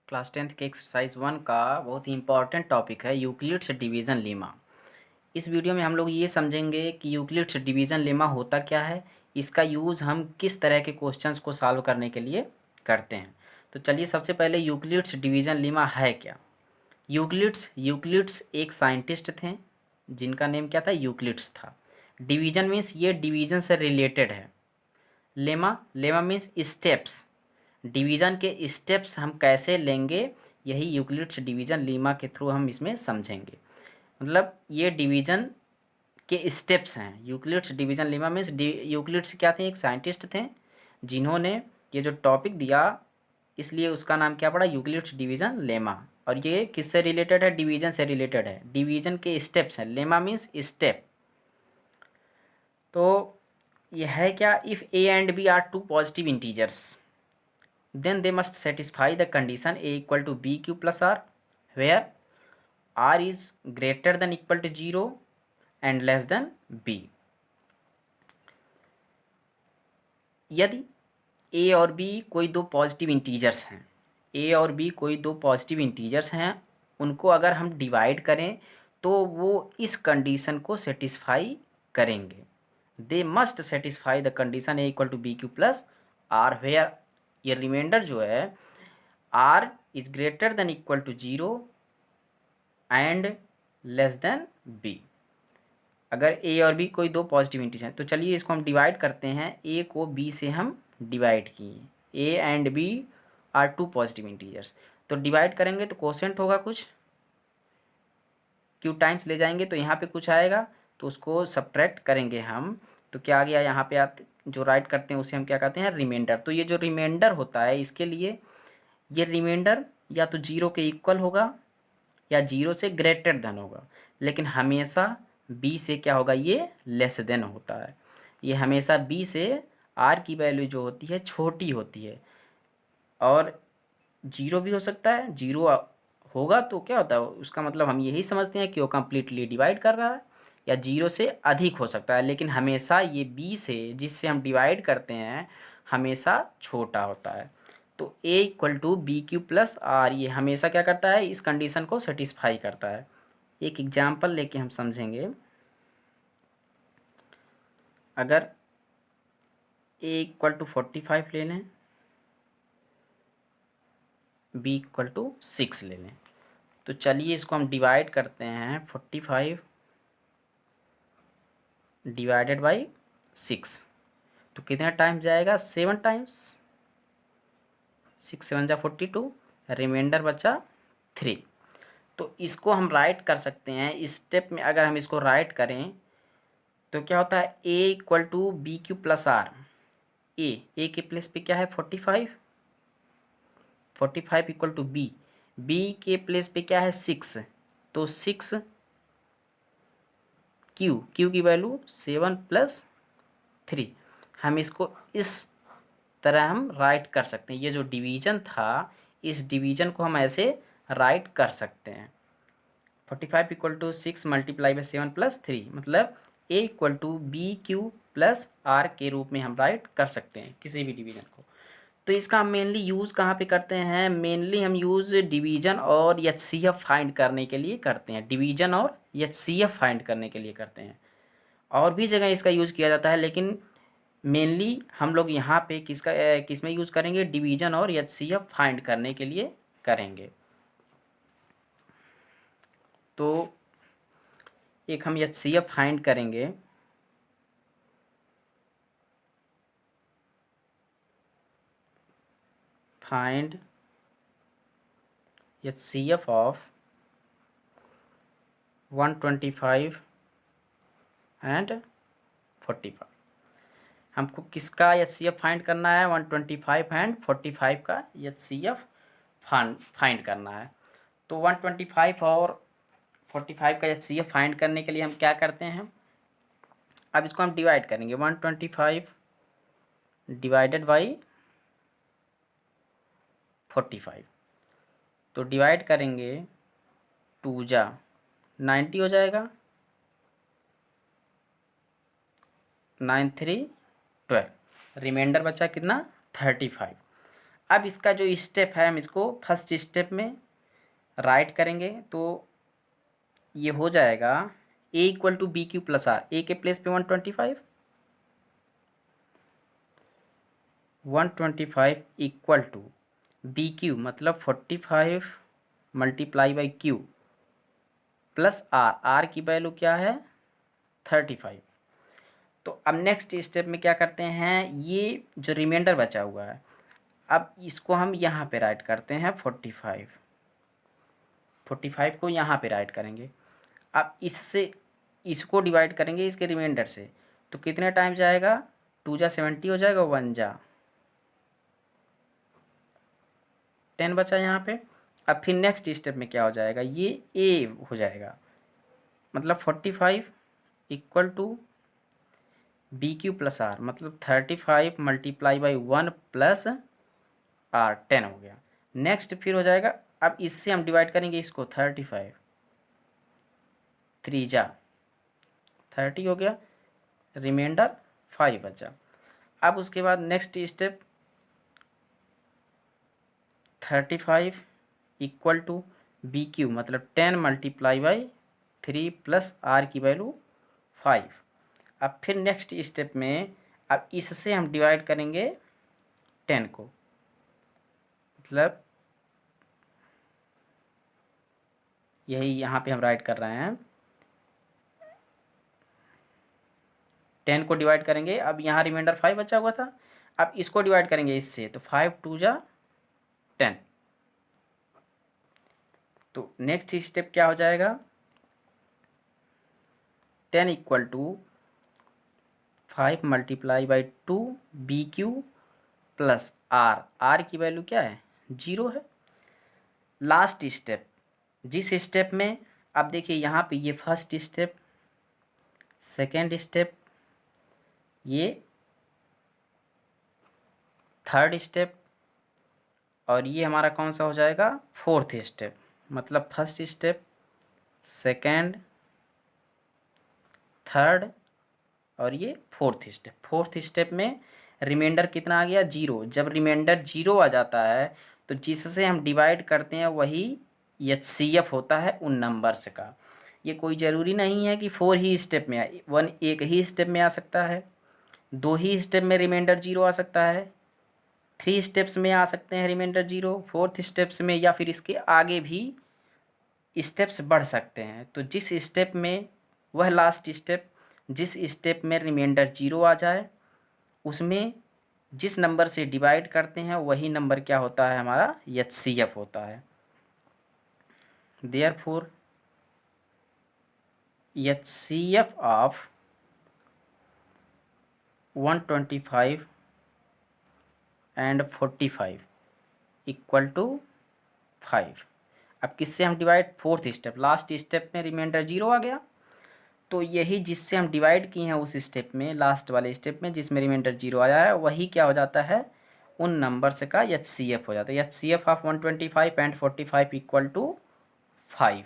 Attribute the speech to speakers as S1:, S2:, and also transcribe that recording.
S1: Class 10th के exercise 1 का बहुत ही इम्पॉर्टेंट टॉपिक है यूक्लिड्स डिवीज़न लेमा। इस वीडियो में हम लोग ये समझेंगे कि यूक्लिड्स डिवीज़न लेमा होता क्या है, इसका यूज़ हम किस तरह के क्वेश्चंस को सॉल्व करने के लिए करते हैं। तो चलिए सबसे पहले यूक्लिड्स डिवीज़न लेमा है क्या। यूक्लिड्स एक साइंटिस्ट थे जिनका नेम क्या था, यूक्लिड्स था। डिवीज़न मीन्स ये डिवीज़न से रिलेटेड है। लेमा मीन्स स्टेप्स, डिवीज़न के स्टेप्स हम कैसे लेंगे, यही यूक्लिड्स डिवीज़न लेमा के थ्रू हम इसमें समझेंगे। मतलब ये डिवीज़न के स्टेप्स हैं। Euclid's division lemma means Euclid's क्या थे, एक साइंटिस्ट थे जिन्होंने ये जो टॉपिक दिया, इसलिए उसका नाम क्या पड़ा, यूक्लिड्स डिवीज़न लेमा। और ये किससे रिलेटेड है, डिवीज़न से रिलेटेड है। डिवीज़न के स्टेप्स हैं, लेमा मीन्स स्टेप। तो यह है क्या, if A and B are two positive integers then they must satisfy the condition a equal to bq plus r, where r is greater than equal to 0 and less than b। यदि a और b कोई दो positive integers हैं, a और b कोई दो positive integers हैं, उनको अगर हम डिवाइड करें तो वो इस कंडीशन को सेटिस्फाई करेंगे। They must satisfy the condition a equal to B Q plus R, where ये रिमाइंडर जो है r is greater than equal to 0 and less than b। अगर a और b कोई दो पॉजिटिव इंटीजर हैं तो चलिए इसको हम डिवाइड करते हैं। a को b से हम डिवाइड किए, a and b are two positive integers. तो डिवाइड करेंगे तो कोसेंट होगा कुछ, q टाइम्स ले जाएंगे तो यहाँ पे कुछ आएगा, तो उसको सब्ट्रैक्ट करेंगे हम। तो क्या आ गया, यहाँ पे आते जो राइट करते हैं उसे हम क्या कहते हैं, रिमाइंडर। तो ये जो रिमाइंडर होता है, इसके लिए ये रिमाइंडर या तो 0 के इक्वल होगा या 0 से ग्रेटर देन होगा, लेकिन हमेशा b से क्या होगा, ये लेस देन होता है। ये हमेशा b से r की वैल्यू जो होती है छोटी होती है। और 0 भी हो सकता है, 0 होगा तो क्या होता है, उसका मतलब हम यही समझते हैं कि वो कम्प्लीटली डिवाइड कर रहा है, या 0 से अधिक हो सकता है, लेकिन हमेशा ये b से जिससे हम डिवाइड करते हैं हमेशा छोटा होता है। तो a equal to B Q plus R, ये हमेशा क्या करता है, इस कंडीशन को सेटिस्फाई करता है। एक एग्जाम्पल लेके हम समझेंगे। अगर a इक्वल टू 45 ले लें, b इक्वल टू 6 ले लें, तो चलिए इसको हम डिवाइड करते हैं। 45 डिवाइडेड बाई 6, तो कितना टाइम्स जाएगा, 7 टाइम्स। 6 7 जा 42, रिमाइंडर बचा 3। तो इसको हम राइट कर सकते हैं इस स्टेप में। अगर हम इसको राइट करें तो क्या होता है, a equal to B Q plus R. A के प्लेस पे क्या है, 45। 45 इक्वल टू बी के प्लेस पे क्या है, 6। तो 6 क्यू की वैल्यू 7 प्लस 3। हम इसको इस तरह हम राइट कर सकते हैं। ये जो डिवीजन था, इस डिवीजन को हम ऐसे राइट कर सकते हैं। 45 equal to 6 multiply by 7 plus 3, मतलब a equal to B Q plus R के रूप में हम राइट कर सकते हैं किसी भी डिवीजन को। तो इसका हम मेनली यूज़ कहाँ पे करते हैं, मेनली हम यूज़ डिवीजन और एचसीएफ फाइंड करने के लिए करते हैं। डिवीजन और एचसीएफ फाइंड करने के लिए करते हैं। और भी जगह इसका यूज़ किया जाता है, लेकिन मेनली हम लोग यहाँ पे किस में यूज़ करेंगे, डिवीजन और एचसीएफ फाइंड करने के लिए करेंगे। तो एक हम एचसीएफ फाइंड करेंगे। Find HCF of 125 and 45। हमको किसका एचसीएफ फाइंड करना है, 125 एंड 45 का एचसीएफ फाइंड करना है। तो 125 और 45 का एचसीएफ फाइंड करने के लिए हम क्या करते हैं, अब इसको हम डिवाइड करेंगे। 125 डिवाइडेड बाई 45, तो डिवाइड करेंगे 2 जा 90 हो जाएगा, 9 3 12, रिमाइंडर बचा कितना, 35। अब इसका जो स्टेप है हम इसको फर्स्ट स्टेप में राइट करेंगे तो ये हो जाएगा A equal to B Q plus R. A के प्लेस पे 125 इक्वल टू बी क्यू मतलब 45 multiply by Q plus R. R की वैल्यू क्या है 35। तो अब नेक्स्ट स्टेप में क्या करते हैं, ये जो रिमाइंडर बचा हुआ है अब इसको हम यहाँ पे राइट करते हैं 45 को यहाँ पे राइट करेंगे। अब इससे इसको डिवाइड करेंगे इसके रिमाइंडर से तो कितने टाइम जाएगा, 2 जा 70 हो जाएगा, 1 जा 10 बचा यहाँ पे। अब फिर नेक्स्ट स्टेप में क्या हो जाएगा, ये ए हो जाएगा मतलब 45 equal to B Q plus R मतलब 35 मल्टीप्लाई बाई 1 प्लस आर 10 हो गया। नेक्स्ट फिर हो जाएगा, अब इससे हम डिवाइड करेंगे इसको 35 3 जा 30 हो गया, रिमाइंडर 5 बचा। अब उसके बाद next step 35 equal to B Q मतलब 10 मल्टीप्लाई बाई 3 प्लस आर की वैल्यू 5। अब फिर नेक्स्ट स्टेप में अब इससे हम डिवाइड करेंगे 10 को मतलब यही यहाँ पे हम राइट कर रहे हैं 10 को डिवाइड करेंगे। अब यहाँ रिमाइंडर 5 बचा हुआ था, अब इसको डिवाइड करेंगे इससे तो 5 2 जा 10। तो नेक्स्ट स्टेप क्या हो जाएगा 10 equal to 5 multiply by 2 B Q plus R. R की वैल्यू क्या है 0 है। लास्ट स्टेप जिस स्टेप में अब देखिए यहाँ पे ये फर्स्ट स्टेप, सेकेंड स्टेप, ये थर्ड स्टेप और ये हमारा कौन सा हो जाएगा फोर्थ स्टेप। मतलब फर्स्ट स्टेप, सेकेंड, थर्ड और ये फोर्थ स्टेप। फोर्थ स्टेप में रिमाइंडर कितना आ गया 0। जब रिमाइंडर 0 आ जाता है तो जिससे हम डिवाइड करते हैं वही HCF होता है उन नंबर्स का। ये कोई ज़रूरी नहीं है कि 4 ही स्टेप में आए, 1 एक ही स्टेप में आ सकता है, 2 ही स्टेप में रिमाइंडर 0 आ सकता है, 3 स्टेप्स में आ सकते हैं रिमाइंडर 0, 4th स्टेप्स में या फिर इसके आगे भी स्टेप्स बढ़ सकते हैं। तो जिस स्टेप में वह लास्ट स्टेप जिस स्टेप में रिमाइंडर 0 आ जाए उसमें जिस नंबर से डिवाइड करते हैं वही नंबर क्या होता है हमारा HCF होता है। Therefore HCF of 125 and 45 equal to 5। अब किससे हम divide, fourth step, last step में रिमाइंडर 0 आ गया तो यही जिससे हम डिवाइड किए हैं उस स्टेप में, लास्ट वाले स्टेप में जिसमें रिमाइंडर 0 आया है वही क्या हो जाता है उन नंबर्स का HCF हो जाता है। HCF of 125 and 45 equal to 5।